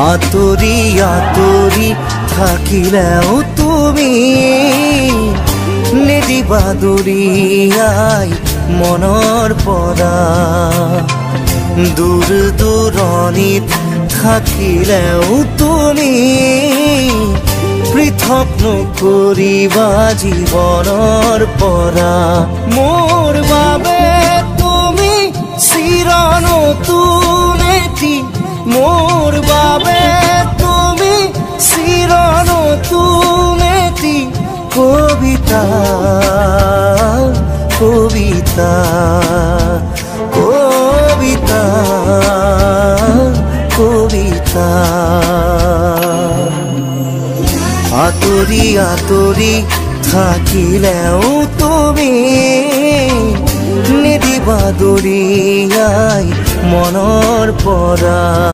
আঁতৰি আঁতৰি থাকিলেও তুমি নিদিবা দূৰিয়াই মনৰ পৰা দূৰ দূৰণিত থাকিলেও তুমি পৃথক নকৰিবা জীৱনৰ পৰা মোৰ বাবে তুমি চিৰ নতুন এটি মোৰ বাবে তুমি চিৰ নতুন এটি কবিতা কবিতা কবিতা কবিতা আঁতৰি আঁতৰি থাকিলেও তুমি নিদিবা দূৰিয়াই মনৰ পৰা।